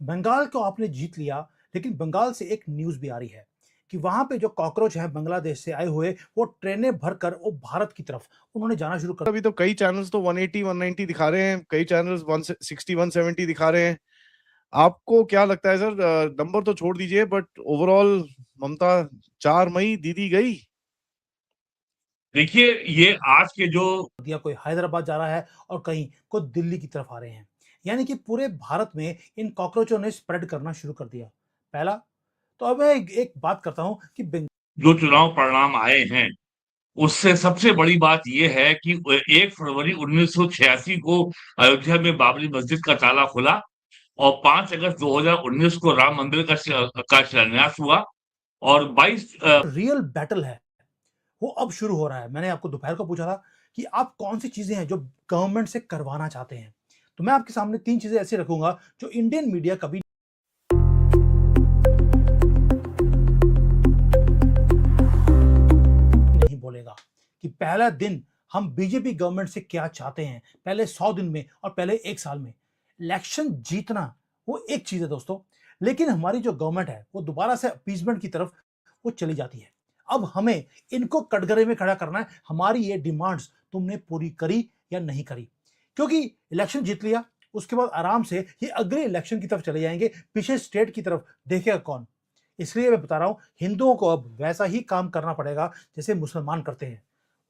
बंगाल को आपने जीत लिया, लेकिन बंगाल से एक न्यूज़ भी आ रही है कि वहाँ पे जो कॉकरोच हैं बांग्लादेश से आए हुए, वो ट्रेनें भरकर वो भारत की तरफ उन्होंने जाना शुरू कर अभी तो कई चैनल्स तो 180 190 दिखा रहे हैं, कई चैनल्स 160 170 दिखा रहे हैं। आपको क्या लगता है सर? नंबर तो छोड़ दीजिए, बट ओवरऑल ममता 4 मई दीदी गई। देखिए, ये आज के जो दिया, कोई हैदराबाद जा रहा है और कहीं कोई दिल्ली की तरफ आ रहे हैं। यानी कि पूरे भारत में इन कॉकरोचों ने स्प्रेड करना शुरू कर दिया। पहला तो अब मैं एक बात करता हूँ कि जो चुनाव परिणाम आए हैं, उससे सबसे बड़ी बात ये है कि 1 फरवरी 1986 को अयोध्या में बाबरी मस्जिद का ताला खुला और 5 अगस्त 2019 को राम मंदिर का शिलान्यास हुआ और 22 रियल बैटल है वो अब शुरू हो रहा है। मैंने आपको दोपहर को पूछा था कि आप कौन सी चीजें हैं जो गवर्नमेंट से करवाना चाहते हैं, तो मैं आपके सामने 3 चीजें ऐसी रखूंगा जो इंडियन मीडिया कभी नहीं बोलेगा। कि पहला दिन हम बीजेपी गवर्नमेंट से क्या चाहते हैं, पहले 100 दिन में और पहले 1 साल में। इलेक्शन जीतना वो एक चीज है दोस्तों, लेकिन हमारी जो गवर्नमेंट है वो दोबारा से अपीसमेंट की तरफ वो चली जाती है। अब हमें इनको कटघरे में खड़ा करना है, हमारी ये डिमांड्स तुमने पूरी करी या नहीं करी। क्योंकि इलेक्शन जीत लिया, उसके बाद आराम से ये अगले इलेक्शन की तरफ चले जाएंगे, पीछे स्टेट की तरफ देखेगा कौन। इसलिए मैं बता रहा हूं, हिंदुओं को अब वैसा ही काम करना पड़ेगा जैसे मुसलमान करते हैं।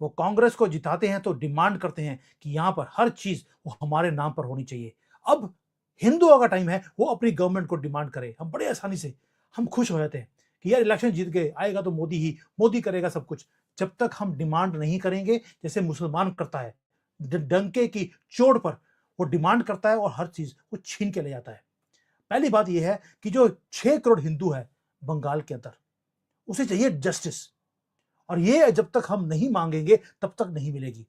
वो कांग्रेस को जिताते हैं तो डिमांड करते हैं कि यहां पर हर चीज वो हमारे नाम पर होनी चाहिए। अब हिंदुओं का टाइम है वो अपनी गवर्नमेंट को डिमांड करे। हम बड़े आसानी से हम खुश हो जाते हैं कि यार इलेक्शन जीत गए, आएगा तो मोदी करेगा सब कुछ। जब तक हम डिमांड नहीं करेंगे जैसे मुसलमान करता है, डंके की चोट पर वो डिमांड करता है और हर चीज वो छीन के ले जाता है। पहली बात यह है कि जो 6 करोड़ हिंदू है बंगाल के अंदर, उसे चाहिए जस्टिस। और ये जब तक हम नहीं मांगेंगे तब तक नहीं मिलेगी।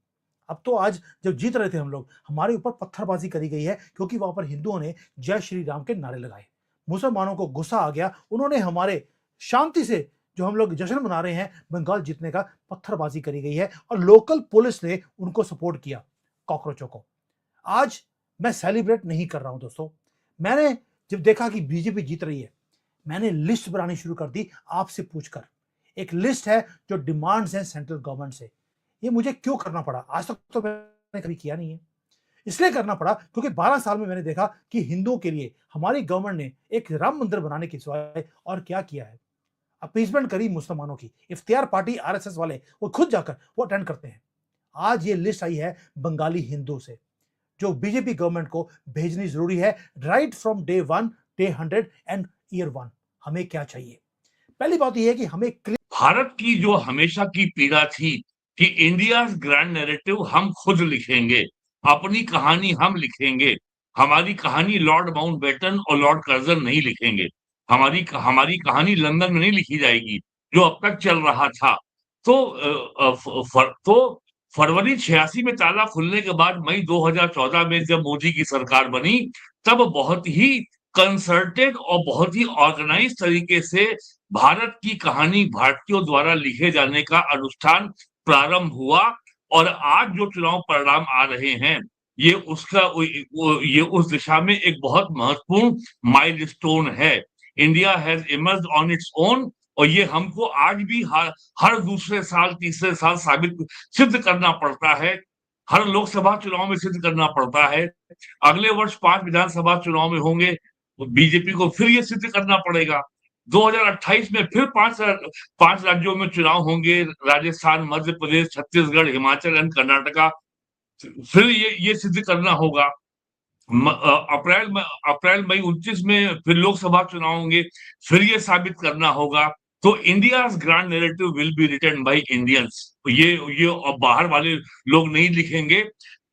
अब तो आज जब जीत रहे थे हम लोग, हमारे ऊपर पत्थरबाजी करी गई है क्योंकि वहां पर हिंदुओं ने जय श्री राम के नारे लगाए। मुसलमानों को गुस्सा आ गया, उन्होंने हमारे शांति से जो हम लोग जश्न मना रहे हैं बंगाल जीतने का, पत्थरबाजी करी गई है और लोकल पुलिस ने उनको सपोर्ट किया, कॉकरोचों को। आज मैं सेलिब्रेट नहीं कर रहा हूं दोस्तों। मैंने जब देखा कि बीजेपी जीत रही है, मैंने लिस्ट बनानी शुरू कर दी आपसे पूछकर। एक लिस्ट है जो डिमांड्स हैं सेंट्रल गवर्नमेंट से। ये मुझे क्यों करना पड़ा? आज तक तो मैंने कभी किया नहीं है। इसलिए करना पड़ा क्योंकि 12 साल में मैंने देखा कि हिंदुओं के लिए हमारी गवर्नमेंट ने एक राम मंदिर बनाने के सिवाय और क्या किया है। अपीसमेंट करी मुसलमानों की, इफ्तियार पार्टी आरएसएस वाले वो खुद जाकर वो अटेंड करते हैं। आज ये लिस्ट आई है बंगाली हिंदू से, जो बीजेपी गवर्नमेंट को भेजनी जरूरी है। Right from day 1, day 100 and year 1। हमें क्या चाहिए? पहली बात यह है कि हमें भारत की जो हमेशा की पीड़ा थी कि इंडियाज ग्रैंड नैरेटिव हम खुद लिखेंगे, अपनी कहानी हम लिखेंगे, हमारी कहानी लॉर्ड माउंटबेटन और लॉर्ड कर्जन नहीं लिखेंगे, हमारी कहानी लंदन में नहीं लिखी जाएगी जो अब तक चल रहा था। तो फरवरी 86 में ताला खुलने के बाद मई 2014 में जब मोदी की सरकार बनी, तब बहुत ही कंसर्टेड और बहुत ही ऑर्गेनाइज तरीके से भारत की कहानी भारतीयों द्वारा लिखे जाने का अनुष्ठान प्रारंभ हुआ। और आज जो चुनाव परिणाम आ रहे हैं, ये ये उस दिशा में एक बहुत महत्वपूर्ण माइलस्टोन है। India has emerged on its own और ये हमको आज भी हर दूसरे साल, तीसरे साल सिद्ध करना पड़ता है। हर लोकसभा चुनाव में सिद्ध करना पड़ता है। अगले वर्ष 5 विधानसभा चुनाव में होंगे, तो बीजेपी को फिर ये सिद्ध करना पड़ेगा। 2028 में फिर 5 राज्यों में चुनाव होंगे, राजस्थान, मध्य प्रदेश, छत्तीसगढ़, हिमाचल एंड कर्नाटका। फिर ये सिद्ध करना होगा। अप्रैल मई 29 में फिर लोकसभा चुनाव होंगे, फिर ये साबित करना होगा। तो India's grand narrative will be written by Indians. ये बाहर वाले लोग नहीं लिखेंगे,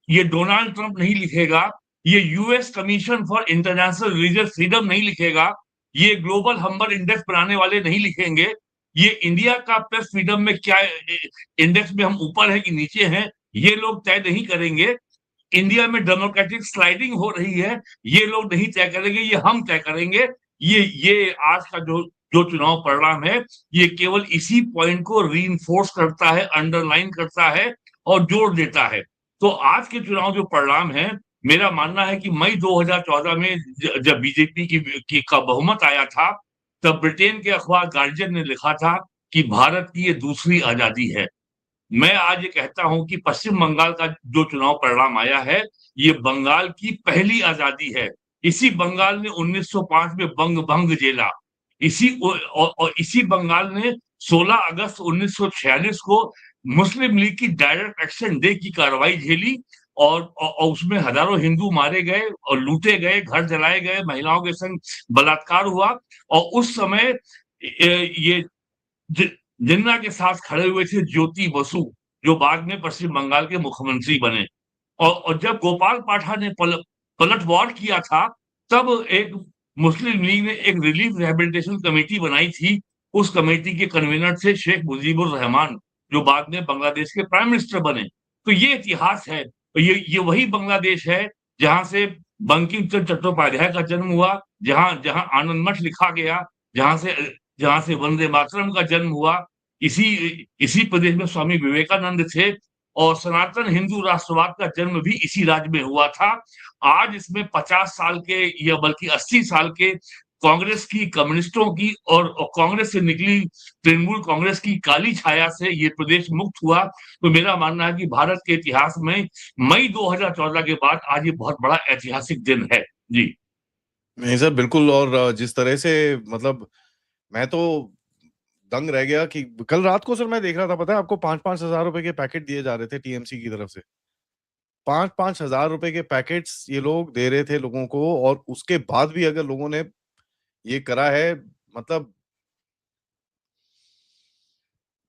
ये डोनाल्ड ट्रंप नहीं लिखेगा, ये US commission for international religious freedom नहीं लिखेगा, ये ग्लोबल हम्बर इंडेक्स बनाने वाले नहीं लिखेंगे, ये इंडिया का प्रेस फ्रीडम में क्या इंडेक्स में हम ऊपर है कि नीचे हैं, ये लोग तय नहीं करेंगे। इंडिया में डेमोक्रेटिक स्लाइडिंग हो रही है, ये लोग नहीं तय करेंगे, ये हम तय करेंगे। ये आज का जो जो चुनाव परिणाम है, ये केवल इसी पॉइंट को रीइंफोर्स करता है, अंडरलाइन करता है और जोड़ देता है। तो आज के चुनाव जो परिणाम है, मेरा मानना है कि मई 2014 में जब बीजेपी का बहुमत आया था, तब ब्रिटेन के अखबार गार्जियन ने लिखा था कि भारत की ये दूसरी आजादी है। मैं आज ये कहता हूं कि पश्चिम बंगाल का जो चुनाव परिणाम आया है, ये बंगाल की पहली आजादी है। इसी बंगाल ने 1905 में बंग भंग झेला। और इसी बंगाल ने 16 अगस्त 1946 को मुस्लिम लीग की डायरेक्ट एक्शन डे की कार्रवाई झेली और उसमें हजारों हिंदू मारे गए और लूटे गए, घर जलाए गए, महिलाओं के संग बलात्कार हुआ। और उस समय ये जिन्ना के साथ खड़े हुए थे ज्योति बसु, जो बाद में पश्चिम बंगाल के मुख्यमंत्री बने। और जब गोपाल पाठा ने पलटवार किया था, तब एक मुस्लिम लीग ने एक रिलीफ रिहेबिलिटेशन कमेटी बनाई थी। उस कमेटी के कन्वीनर थे शेख मुजीबुर रहमान, जो बाद में बांग्लादेश के प्राइम मिनिस्टर बने। तो ये इतिहास है, तो ये वही बांग्लादेश है जहां से बंकिम चंद्र चट्टोपाध्याय का जन्म हुआ, जहां आनंद मठ लिखा गया, जहां से वंदे मातरम का जन्म हुआ। इसी प्रदेश में स्वामी विवेकानंद थे और सनातन हिंदू राष्ट्रवाद का जन्म भी इसी राज्य में हुआ था। आज इसमें 50 साल के या बल्कि 80 साल के कांग्रेस की, कम्युनिस्टों की और कांग्रेस से निकली तृणमूल कांग्रेस की काली छाया से ये प्रदेश मुक्त हुआ। तो मेरा मानना है कि भारत के इतिहास में मई 2014 के बाद आज ये बहुत बड़ा ऐतिहासिक दिन है। जी नहीं सर, बिल्कुल। और जिस तरह से मतलब मैं तो दंग रह गया कि कल रात को सर मैं देख रहा था, पता है आपको, 5-5 हजार रुपए के पैकेट दिए जा रहे थे टीएमसी की तरफ से। 5-5 हजार रुपए के पैकेट्स ये लोग दे रहे थे लोगों को, और उसके बाद भी अगर लोगों ने ये करा है, मतलब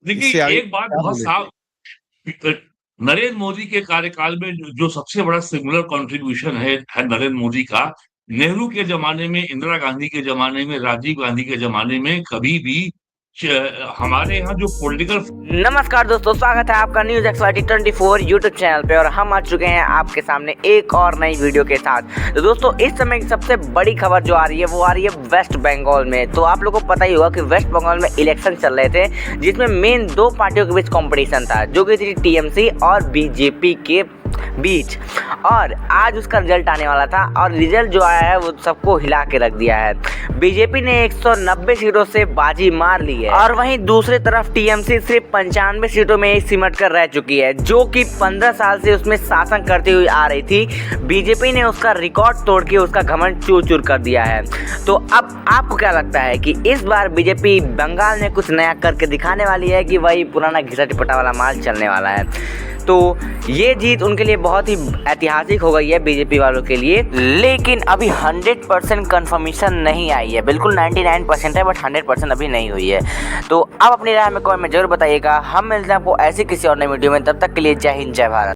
देखिए, इससे आगे एक बात क्या बहुत बोले। साफ, नरेंद्र मोदी के कार्यकाल में जो सबसे बड़ा सिंगुलर कंट्रीब्यूशन है नरेंद्र मोदी का, नेहरू के जमाने में, इंदिरा गांधी के जमाने में, राजीव गांधी के जमाने में कभी भी हमारे यहाँ जो पॉलिटिकल। नमस्कार दोस्तों, स्वागत है आपका न्यूज एक्सपर्टी 24 यूट्यूब चैनल पे। और हम आ चुके हैं आपके सामने एक और नई वीडियो के साथ। तो दोस्तों, इस समय की सबसे बड़ी खबर जो आ रही है वो आ रही है वेस्ट बंगाल में। तो आप लोगों को पता ही होगा कि वेस्ट बंगाल में इलेक्शन चल रहे थे, जिसमें मेन दो पार्टियों के बीच कंपटीशन था, जो कि थी टीएमसी और बीजेपी के बीच। और आज उसका रिजल्ट आने वाला था, और रिजल्ट जो आया है वो सबको हिला के रख दिया है। बीजेपी ने 190 सीटों से बाजी मार ली है, और वहीं दूसरी तरफ टीएमसी सिर्फ 95 सीटों में ही सिमट कर रह चुकी है, जो कि 15 साल से उसमें शासन करती हुई आ रही थी। बीजेपी ने उसका रिकॉर्ड तोड़ के उसका घमंड चूर चूर कर दिया है। तो अब आपको क्या लगता है कि इस बार बीजेपी बंगाल में कुछ नया करके दिखाने वाली है, कि वही पुराना घिसा टिपटा वाला माल चलने वाला है? तो ये जीत उनके लिए बहुत ही ऐतिहासिक हो गई है बीजेपी वालों के लिए। लेकिन अभी 100% कंफर्मेशन नहीं आई है, बिल्कुल 99% है, बट 100% अभी नहीं हुई है। तो अब अपनी राय में कमेंट में जरूर बताइएगा। हम मिलते हैं आपको ऐसे किसी और नई वीडियो में, तब तक के लिए जय हिंद, जय भारत।